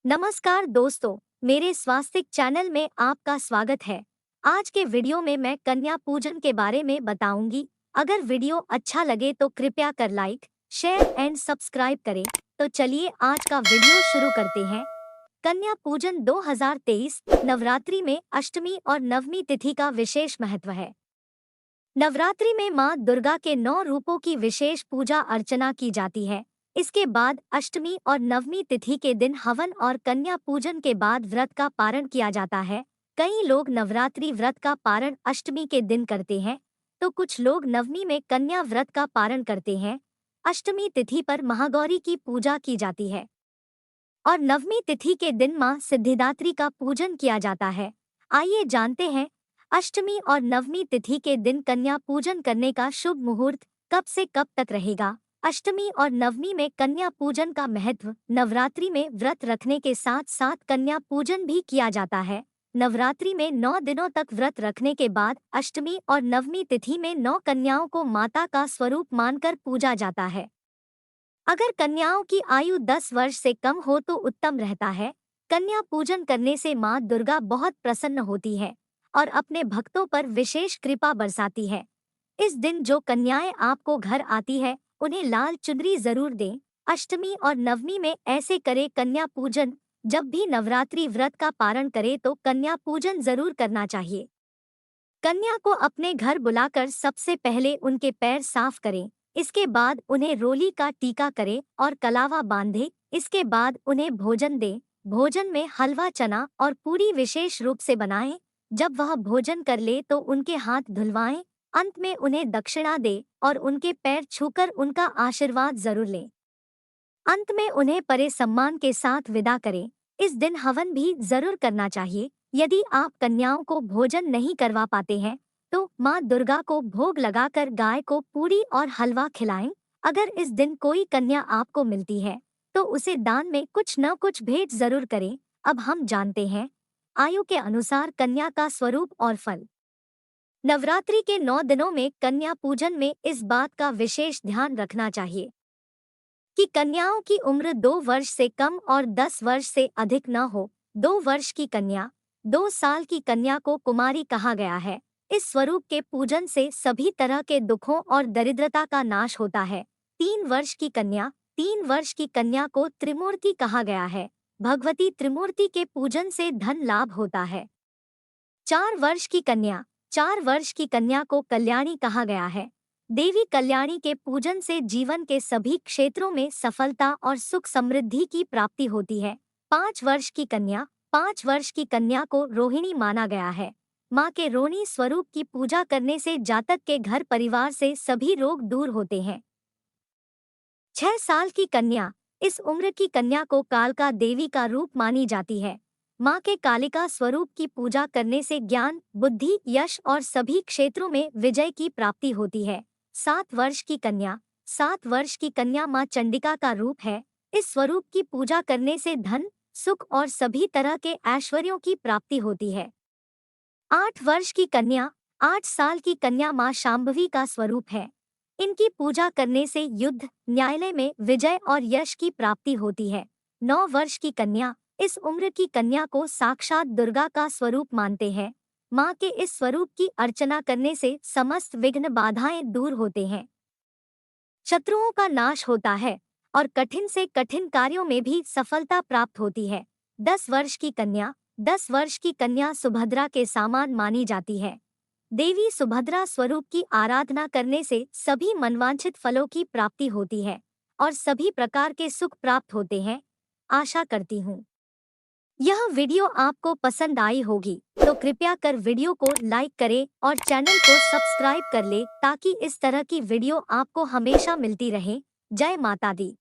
नमस्कार दोस्तों, मेरे स्वास्थ्य चैनल में आपका स्वागत है। आज के वीडियो में मैं कन्या पूजन के बारे में बताऊंगी। अगर वीडियो अच्छा लगे तो कृपया कर लाइक, शेयर एंड सब्सक्राइब करें। तो चलिए आज का वीडियो शुरू करते हैं। कन्या पूजन 2023 नवरात्रि में अष्टमी और नवमी तिथि का विशेष महत्व है। नवरात्रि में मां दुर्गा के 9 रूपों की विशेष पूजा अर्चना की जाती है। इसके बाद अष्टमी और नवमी तिथि के दिन हवन और कन्या पूजन के बाद व्रत का पारण किया जाता है। कई लोग नवरात्रि व्रत का पारण अष्टमी के दिन करते हैं, तो कुछ लोग नवमी में कन्या व्रत का पारण करते हैं। अष्टमी तिथि पर महागौरी की पूजा की जाती है और नवमी तिथि के दिन मां सिद्धिदात्री का पूजन किया जाता है। आइए जानते हैं अष्टमी और नवमी तिथि के दिन कन्या पूजन करने का शुभ मुहूर्त कब से कब तक रहेगा। अष्टमी और नवमी में कन्या पूजन का महत्व। नवरात्रि में व्रत रखने के साथ साथ कन्या पूजन भी किया जाता है। नवरात्रि में 9 दिनों तक व्रत रखने के बाद अष्टमी और नवमी तिथि में 9 कन्याओं को माता का स्वरूप मानकर पूजा जाता है। अगर कन्याओं की आयु 10 वर्ष से कम हो तो उत्तम रहता है। कन्या पूजन करने से मां दुर्गा बहुत प्रसन्न होती है और अपने भक्तों पर विशेष कृपा बरसाती है। इस दिन जो कन्याएं आपको घर आती है उन्हें लाल चुनरी जरूर दें। अष्टमी और नवमी में ऐसे करे कन्या पूजन। जब भी नवरात्रि व्रत का पारण करे तो कन्या पूजन जरूर करना चाहिए। कन्या को अपने घर बुलाकर सबसे पहले उनके पैर साफ करें। इसके बाद उन्हें रोली का टीका करें और कलावा बांधे। इसके बाद उन्हें भोजन दें। भोजन में हलवा, चना और पूरी विशेष रूप से बनाएं। जब वह भोजन कर ले तो उनके हाथ धुलवाएं। अंत में उन्हें दक्षिणा दे और उनके पैर छूकर उनका आशीर्वाद जरूर लें। अंत में उन्हें बड़े सम्मान के साथ विदा करें। इस दिन हवन भी जरूर करना चाहिए। यदि आप कन्याओं को भोजन नहीं करवा पाते हैं तो मां दुर्गा को भोग लगाकर गाय को पूरी और हलवा खिलाएं। अगर इस दिन कोई कन्या आपको मिलती है तो उसे दान में कुछ न कुछ भेंट जरूर करें। अब हम जानते हैं आयु के अनुसार कन्या का स्वरूप और फल। नवरात्रि के 9 दिनों में कन्या पूजन में इस बात का विशेष ध्यान रखना चाहिए कि कन्याओं की उम्र 2 वर्ष से कम और 10 वर्ष से अधिक न हो। 2 वर्ष की कन्या, 2 साल की कन्या को कुमारी कहा गया है। इस स्वरूप के पूजन से सभी तरह के दुखों और दरिद्रता का नाश होता है। 3 वर्ष की कन्या, 3 वर्ष की कन्या को त्रिमूर्ति कहा गया है। भगवती त्रिमूर्ति के पूजन से धन लाभ होता है। 4 वर्ष की कन्या, 4 वर्ष की कन्या को कल्याणी कहा गया है। देवी कल्याणी के पूजन से जीवन के सभी क्षेत्रों में सफलता और सुख समृद्धि की प्राप्ति होती है। 5 वर्ष की कन्या, 5 वर्ष की कन्या को रोहिणी माना गया है। माँ के रोहिणी स्वरूप की पूजा करने से जातक के घर परिवार से सभी रोग दूर होते हैं। 6 साल की कन्या, इस उम्र की कन्या को कालका देवी का रूप मानी जाती है। माँ के कालिका स्वरूप की पूजा करने से ज्ञान, बुद्धि, यश और सभी क्षेत्रों में विजय की प्राप्ति होती है। 7 वर्ष की कन्या, 7 वर्ष की कन्या माँ चंडिका का रूप है। इस स्वरूप की पूजा करने से धन, सुख और सभी तरह के ऐश्वर्यों की प्राप्ति होती है। 8 वर्ष की कन्या, 8 साल की कन्या माँ शांभवी का स्वरूप है। इनकी पूजा करने से युद्ध, न्यायालय में विजय और यश की प्राप्ति होती है। 9 वर्ष की कन्या, इस उम्र की कन्या को साक्षात दुर्गा का स्वरूप मानते हैं। माँ के इस स्वरूप की अर्चना करने से समस्त विघ्न बाधाएं दूर होते हैं, शत्रुओं का नाश होता है और कठिन से कठिन कार्यों में भी सफलता प्राप्त होती है। 10 वर्ष की कन्या, 10 वर्ष की कन्या सुभद्रा के समान मानी जाती है। देवी सुभद्रा स्वरूप की आराधना करने से सभी मनवांछित फलों की प्राप्ति होती है और सभी प्रकार के सुख प्राप्त होते हैं। आशा करती हूँ यह वीडियो आपको पसंद आई होगी, तो कृपया कर वीडियो को लाइक करें और चैनल को सब्सक्राइब कर ले ताकि इस तरह की वीडियो आपको हमेशा मिलती रहे। जय माता दी।